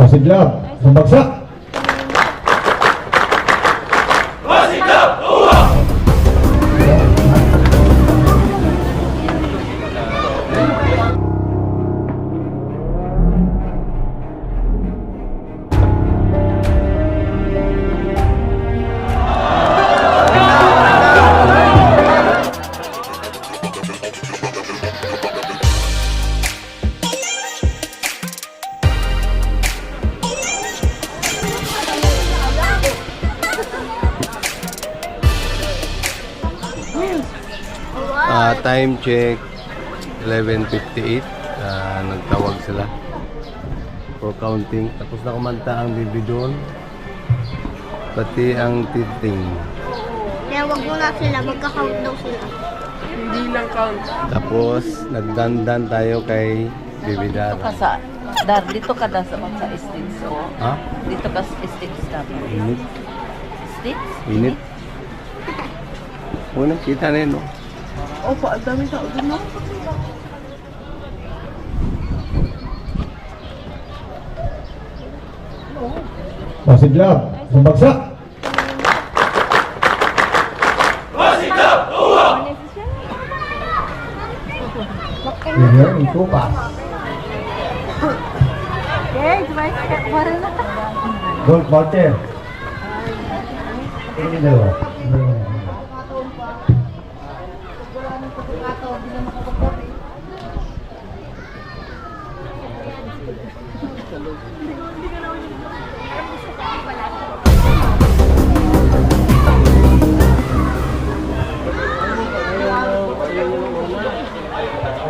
Pasidlab, sumagsak. Time check 11:58. Nagtawag sila for counting. Tapos na kumanta ang bibi doon, pati ang titing. Kaya wag mo na sila, magka-count daw sila. Hindi lang count. Tapos nagdandan tayo kay Bibi Dara. Dito ka sa States. So, Ha? dito ka sa States dapat. Init. States? Init. Unang kita na yun, no? Opo, ang dami tao doon, no? Pasidlab, sumagsak. Yan, ito pa. Gold partner. Ini dalawa.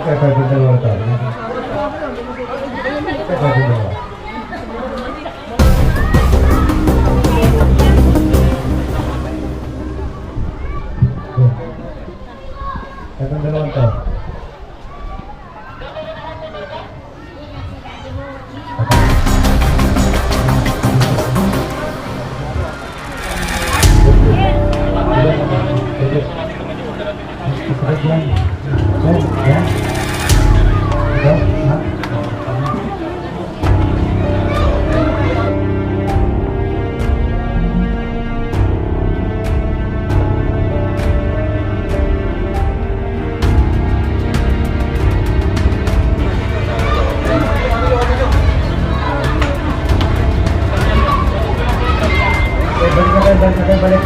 Kaya dalawa tayo. Kaya dalawa. Kaya dalawa tayo. Balik.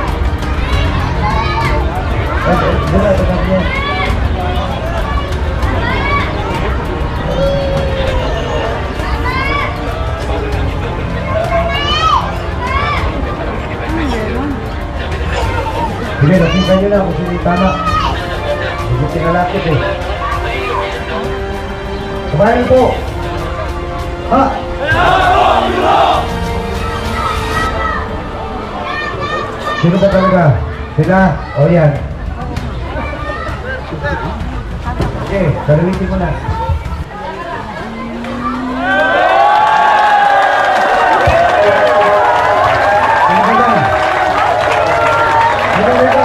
Sige, nakita nyo na kung sino yung tama. Hindi tinalapit eh. Sabayan po! Ha! Sino ba talaga? Sila? O yan. Okay, garawitin ko na. Sino ba yan? Sino ba ito?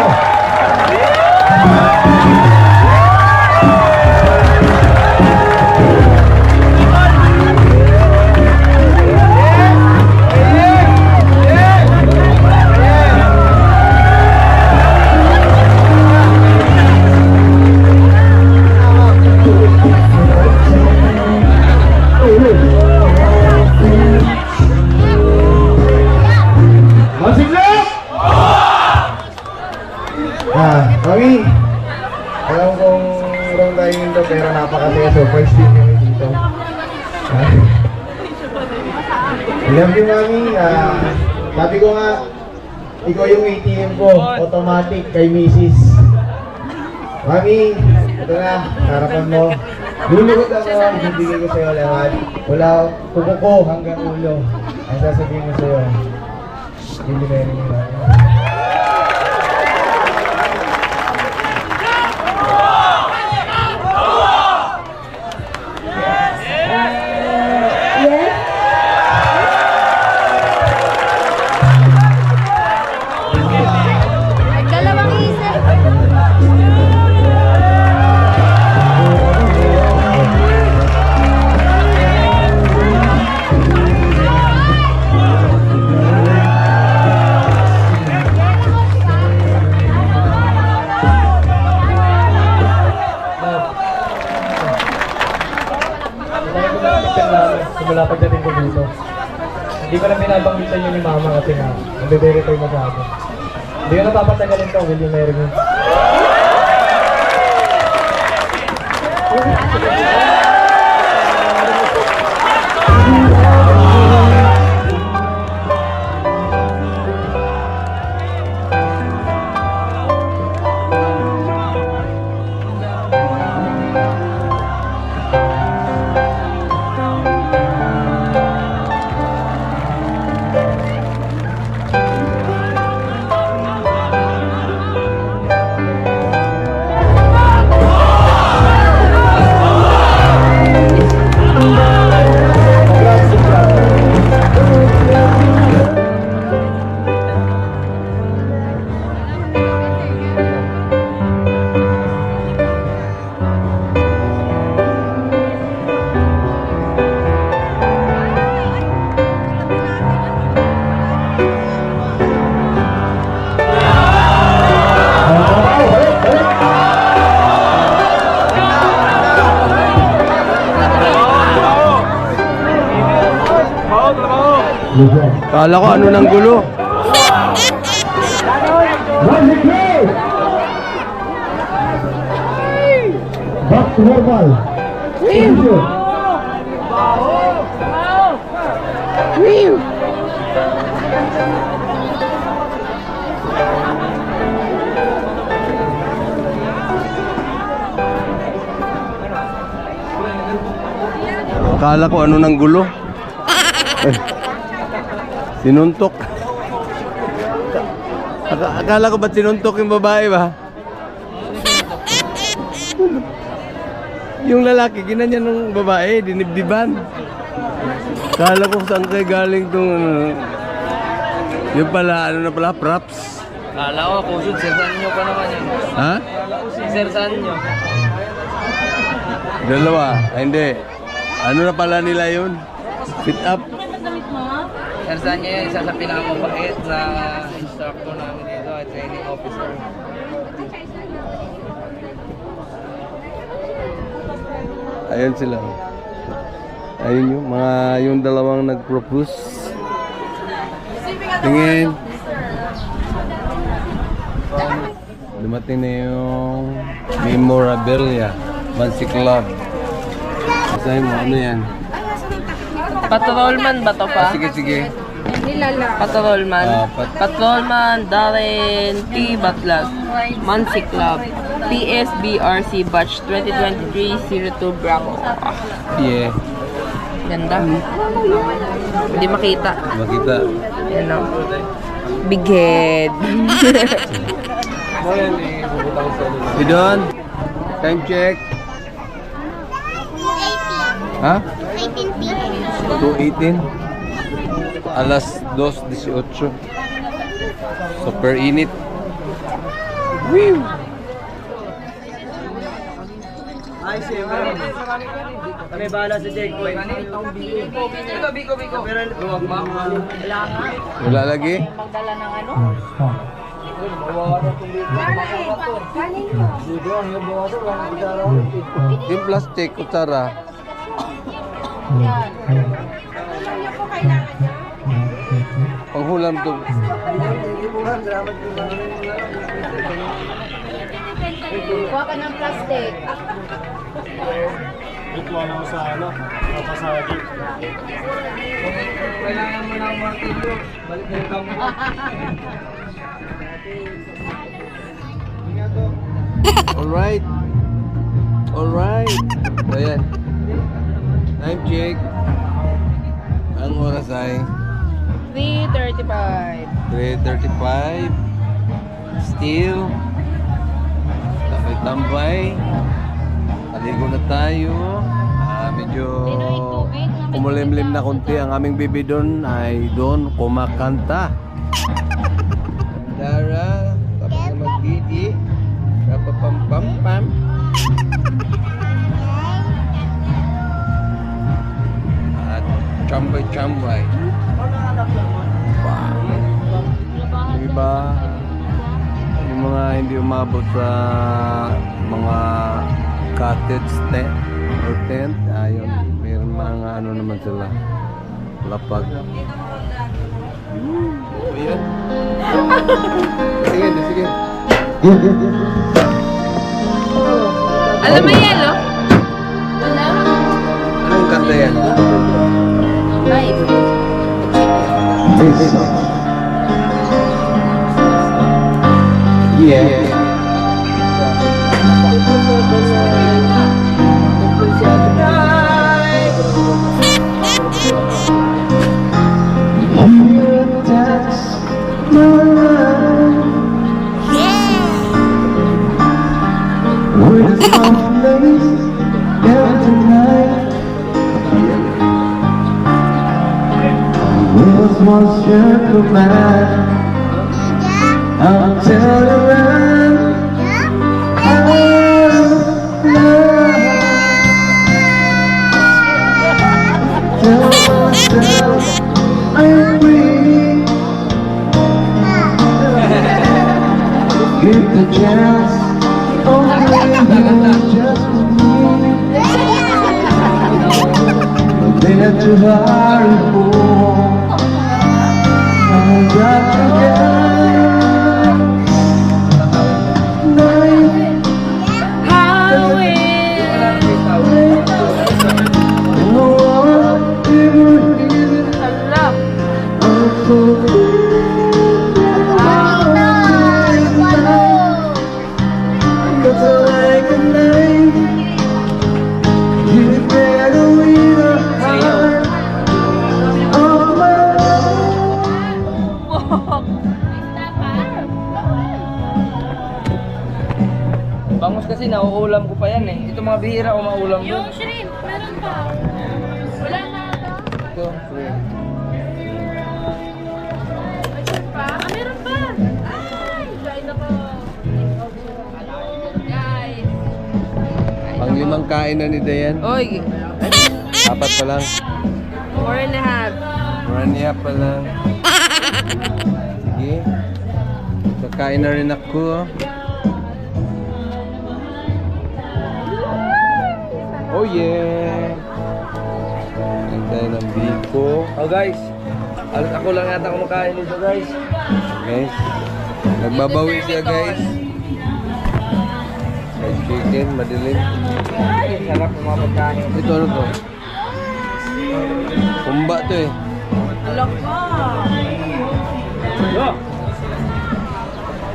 Mami, alam kong wrong tayo nito pero napakasaya surprise din kami dito. I love you, Mami. Sabi ko nga, ikaw yung ATM ko, automatic kay Mrs. Mami, ito na, harapan mo. Lulugod ako, bibigay ko sa'yo lahat. Wala, kuko ko hanggang ulo. Ang sasabihin ko sa'yo, hindi na yun yung dito. Hindi ko na binabanggit sa inyo ni Mama kasi nga, nagbe-verify masyado. Hindi ko na papatagalin to, will you marry me? Kala ko ano ng gulo. Back to normal. Kala ko ano ng gulo. Sinuntok. Akala ko ba't sinuntok yung babae ba? Yung lalaki, ginanyan ng babae, dinibdiban. Kala ko saan kayo galing tong yung pala, ano na pala, props. Kala ko, kusod, sirsan nyo pa naman yan. Ha? Sirsan nyo. Dalawa. Ay, hindi. Ano na pala nila yun? Fit up. Sirsan nyo yan, isa sa pinakamabait na instructor namin dito at training officer. Ayan sila. Ayun yung dalawang nag-propose. Tingin. Dumating na yung memorabilia. Fancy Club. Basahin mo, ano yan? Patrolman ba to pa? Sige, sige. Patrolman. Patrolman Darren P. Batlag. Mansi Club. PSBRC Batch 2023-02 Bravo. Yeah. Ganda. Hindi makita. Makita. Yan o. Big head. Bidon. Time check. 18. Ha? 18 p. 2:18. Alas 2:18. Super init. Woo! Kami bahala sa Jake Boy. Biko. Wala lagi? Magdala ng ano? Yung plastic, kutsara. Panghulam to. Kuha ka ng plastic. Kailangan mo ng martilyo. Balik na yung kampo. Alright. Alright. So yan. Time check. Ang oras ay 3:35. 3:35. Still. Tambay-tambay. Aligo na tayo. Medyo kumulimlim na konti. Ang aming bibi doon ay doon kumakanta. Dara, tapos na mag-didi. Rapapam-pam-pam. At chambay-chambay. Wow. Yung iba, yung mga hindi umabot sa mga cottage tent or tent, ayun, mayroon mga ano naman sila. Lapag. Oh, yan. Sige, sige. Alam mo yelo? Anong kanta yan? Live. Yeah. Once you're command, I'll tell around. Tell myself I'm breathing. Give the chance, only just for me. But then too hard to hold. I'm got to get night. No one ever is so cause I like a night. You better leave a heart of my Bangus kasi nauulam ko pa yan eh. Ito mga bihira o maulam doon. Yung shrimp, meron pa. Wala na ito. Ito, shrimp. Pa? Ah, meron pa. Ay, kain ako. Guys. Panglimang kain na ni Dayan. Oy, 4 pa lang. 4.5. 1.5 pa lang. Sige. Kakain na rin ako. Oh yeah! Hintay ng biko. Oh guys, ako lang yata kumakain dito guys. Guys, nagbabawi siya guys. Fried chicken, madilim. Sarap ng mga pagkain. Ito ano to? Kumba to eh.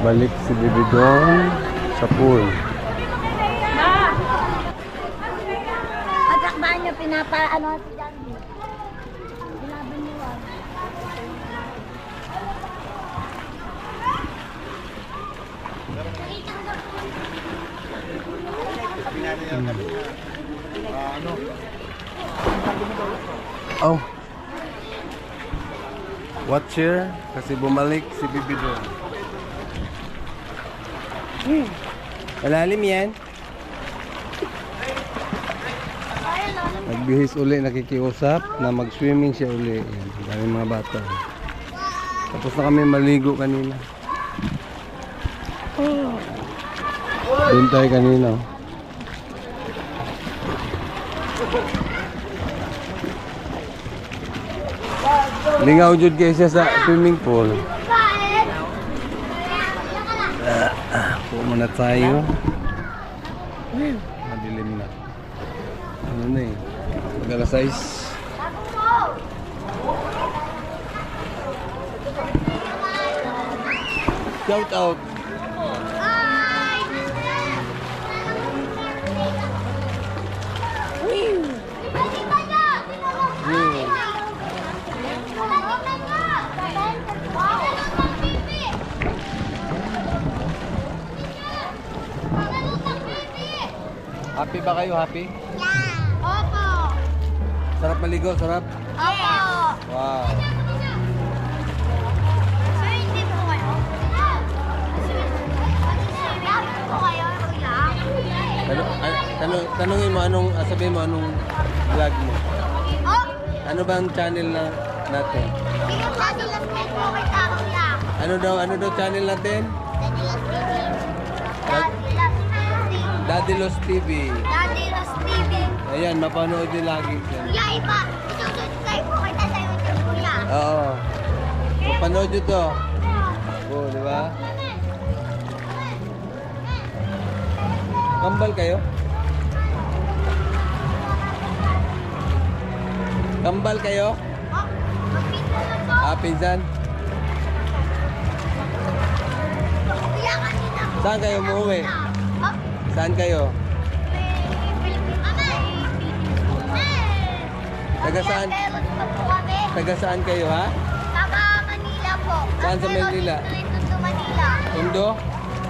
Balik si Bibi Dong sa pool. At akbaan nyo, ano si Jandy. Binaban nyo lang. Oh. Watcher kasi bumalik si Bibi Dong. Malalim yan. Nagbihis uli, nakikiusap na mag-swimming siya uli. Yan, daming mga bata. Tapos na kami maligo kanina. Doon tayo kanina. Lingaw jud kayo siya sa swimming pool. Po muna tayo. Madilim na. Ano na eh. Pag-alas 6. Shout out. Happy ba kayo? Happy? Opo. Sarap maligo? Sarap? Opo. Wow. Sir, hindi po kayo? Sir, po kayo? Tanungin mo anong, sabihin mo anong vlog mo. Oh! Ano ba ang channel na natin? Yung Daddy Las Night po kay Taro lang. Ano daw channel natin? Daddy Las TV. Daddy Los TV. Daddy Las TV. Ayan, mapanood din lagi yan. Kuya, iba. Isususubscribe po kita sa YouTube Panood nyo to. Oo, di ba? Kambal kayo? Kambal kayo? Ah, pinsan? Saan kayo umuwi? Saan kayo? Taga saan? Taga saan kayo, ha? Taga Manila po. Saan sa Manila? Tondo, Manila. Tondo?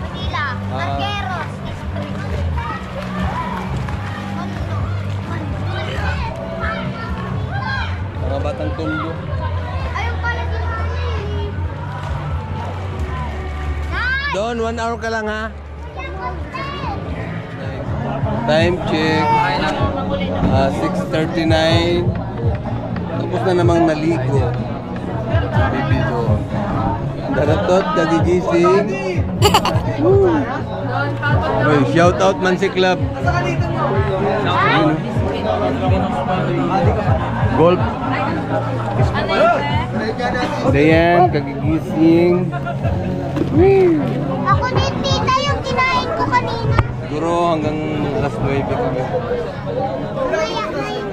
Manila. Ah. Manqueros. Mga batang Tondo. Ayun pala si Mami. Nice! Don, 1 hour ka lang, ha? Time check. 6:39. Tapos na namang naligo. Baby Don. Daratot, kagigising. Woo! Oy, shout out Mansi Club. Ayun, oh. Golf. Dayan, kagigising. Woo! Ako din, tita, yung kinain ko kanina. Siguro hanggang alas 9 kami. Kaya ngayon,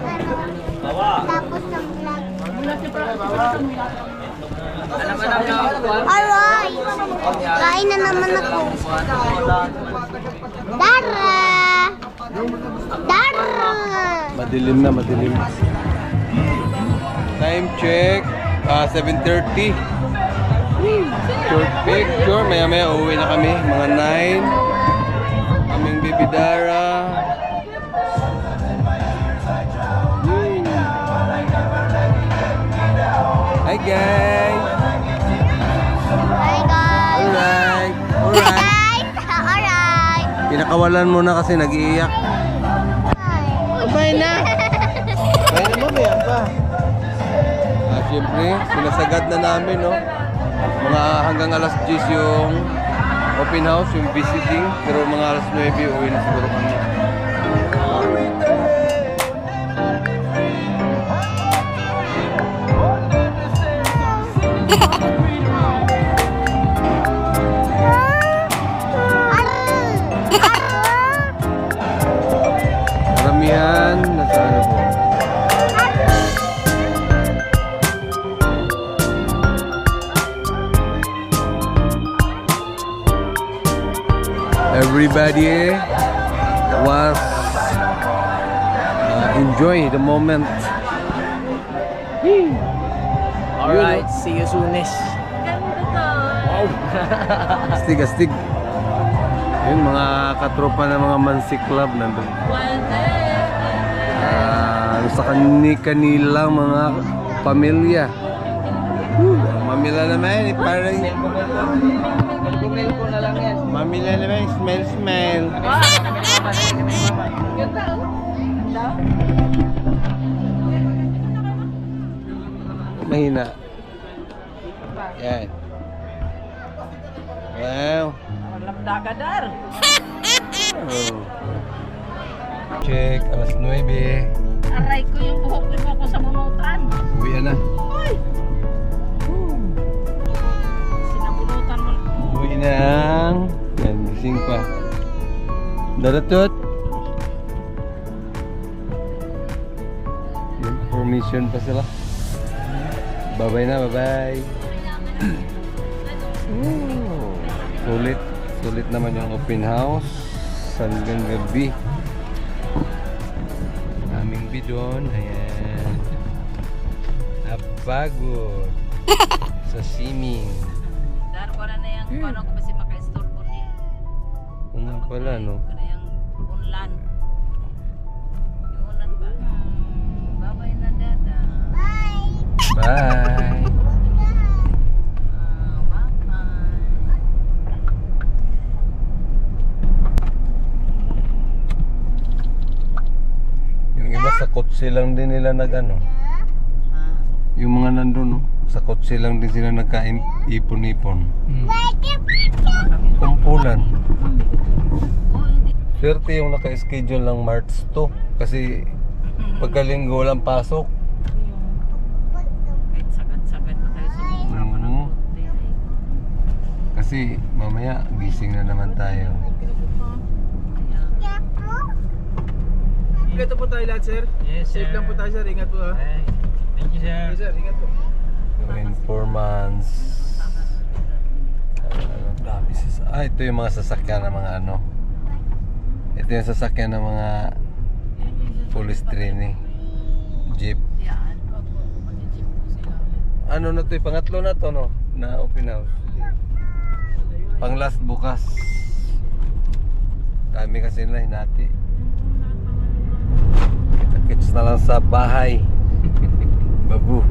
tapos ng vlog. Aray! Kain na naman ako. Dara! Dara! Madilim na, madilim. Time check. 7:30. Short picture. Maya-maya uwi na kami. Mga 9. Kaming Baby Dara. Hi guys! Hi guys! Alright! Alright! Guys! Alright! Pinakawalan mo na kasi nag-iiyak. Bye na! Kaya na mamaya pa. Siyempre, sinasagad na namin, no? Mga hanggang alas 10 yung open house, yung visiting. Pero mga alas 9 uwi na siguro kami. Karamihan, nasa ano po. Everybody was enjoy the moment. Alright, see you soonish. Astig-astig. Yun, mga katropa ng mga Mansi Club nandun. Sa kanilang mga pamilya. Mamila naman, parang... Milko na lang yan. Mamila naman, smell. Mahina. Yan. Wow. Dagadar. Oh. Check, alas 9. Aray ko yung buhok ko sa bunutan. Uwi na. Sinabunutan mo. Uwi na. Yan, gising pa. Daratot. Information pa sila. Bye-bye na, bye-bye. Sulit. Sulit naman yung open house. Hanggang gabi. Aming bidon. Ayan. Napagod. Sa swimming. Dar ko na yung paano ko ba si maka-store ko ni. Kung nga pala, no? Ko na yung unlan. Yung unlan ba? Bye-bye na dada. Bye! Bye! Bye-bye. Yung iba sa kotse lang din nila nag-ano. Yung mga nandun, no? Sa kotse lang din sila nagka-ipon-ipon. Kumpulan. Swerte yung naka-schedule ng March 2 kasi pagkalinggo lang pasok. Kahit sagad-sagad pa tayo sa Mhm. Kasi mamaya gising na naman tayo. Ito po tayo lahat, sir. Yes, sir. Safe lang po tayo, sir. Ingat po, ha. Thank you, sir. Yes, sir. Ingat po. Informants. Ito yung mga sasakyan ng mga ano. Ito yung sasakyan ng mga police training. Jeep. Yan. Mag-jeep po sila. Ano na to? Pangatlo na to, no? Na open house. Pang last bukas. Dami kasi nila hinati. Kita-kits na lang sa bahay. Babu.